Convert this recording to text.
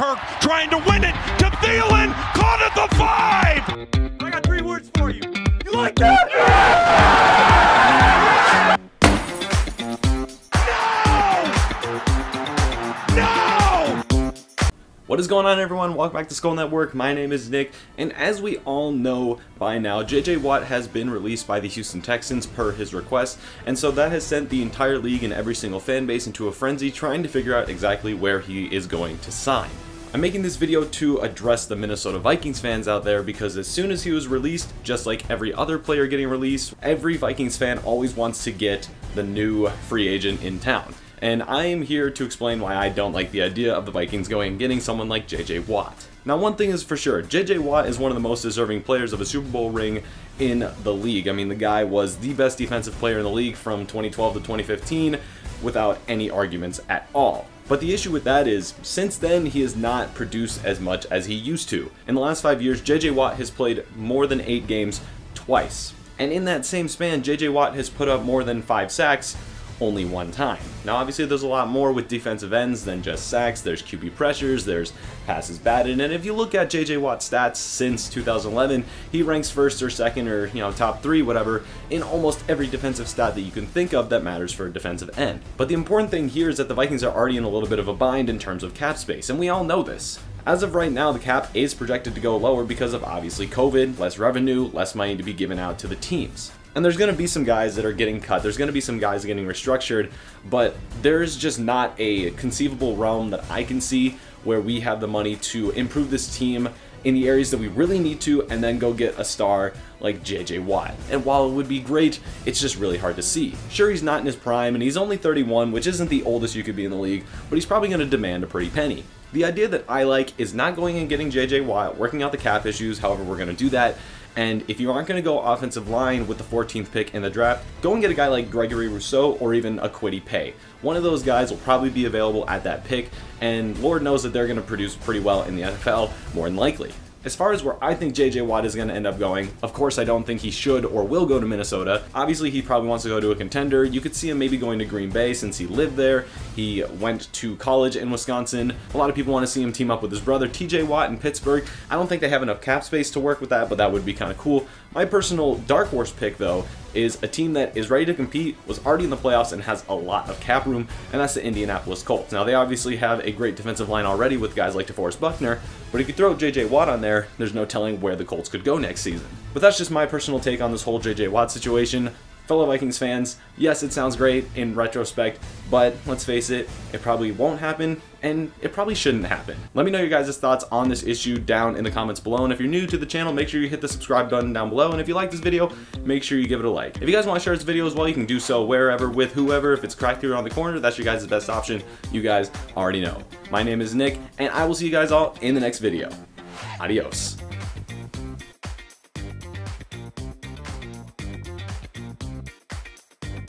Kirk trying to win it to Thielen, caught at the 5! I got 3 words for you. You like that? No! What is going on, everyone? Welcome back to Skull Network. My name is Nick, and as we all know by now, JJ Watt has been released by the Houston Texans per his request, and so that has sent the entire league and every single fan base into a frenzy trying to figure out exactly where he is going to sign. I'm making this video to address the Minnesota Vikings fans out there because as soon as he was released, just like every other player getting released, every Vikings fan always wants to get the new free agent in town. And I am here to explain why I don't like the idea of the Vikings going and getting someone like JJ Watt. Now, one thing is for sure, JJ Watt is one of the most deserving players of a Super Bowl ring in the league. I mean, the guy was the best defensive player in the league from 2012 to 2015 without any arguments at all. But the issue with that is, since then, he has not produced as much as he used to. In the last 5 years, JJ Watt has played more than 8 games twice. And in that same span, JJ Watt has put up more than 5 sacks only 1 time. Now, obviously, there's a lot more with defensive ends than just sacks. There's QB pressures, there's passes batted, and if you look at JJ Watt's stats since 2011, he ranks first or second or, top 3, whatever, in almost every defensive stat that you can think of that matters for a defensive end. But the important thing here is that the Vikings are already in a little bit of a bind in terms of cap space, and we all know this. As of right now, the cap is projected to go lower because of, obviously, COVID, less revenue, less money to be given out to the teams. And there's going to be some guys that are getting cut, there's going to be some guys getting restructured, but there's just not a conceivable realm that I can see where we have the money to improve this team in the areas that we really need to and then go get a star like JJ Watt. And while it would be great, it's just really hard to see. Sure, he's not in his prime and he's only 31, which isn't the oldest you could be in the league, but he's probably going to demand a pretty penny. The idea that I like is not going and getting JJ Watt, working out the cap issues, however we're going to do that. And if you aren't going to go offensive line with the 14th pick in the draft, go and get a guy like Gregory Rousseau or even a Kwity Paye. One of those guys will probably be available at that pick, and Lord knows that they're going to produce pretty well in the NFL, more than likely. As far as where I think JJ Watt is going to end up going, of course I don't think he should or will go to Minnesota. Obviously he probably wants to go to a contender. You could see him maybe going to Green Bay since he lived there. He went to college in Wisconsin. A lot of people want to see him team up with his brother TJ Watt in Pittsburgh. I don't think they have enough cap space to work with that, but that would be kind of cool. My personal dark horse pick though is a team that is ready to compete, was already in the playoffs, and has a lot of cap room, and that's the Indianapolis Colts. Now, they obviously have a great defensive line already with guys like DeForest Buckner, but if you throw JJ Watt on there, there's no telling where the Colts could go next season. But that's just my personal take on this whole JJ Watt situation. Fellow Vikings fans, yes, it sounds great in retrospect, but let's face it, it probably won't happen, and it probably shouldn't happen. Let me know your guys' thoughts on this issue down in the comments below, and if you're new to the channel, make sure you hit the subscribe button down below, and if you like this video, make sure you give it a like. If you guys want to share this video as well, you can do so wherever, with whoever. If it's cracked here on the corner, that's your guys' best option. You guys already know. My name is Nick, and I will see you guys all in the next video. Adios.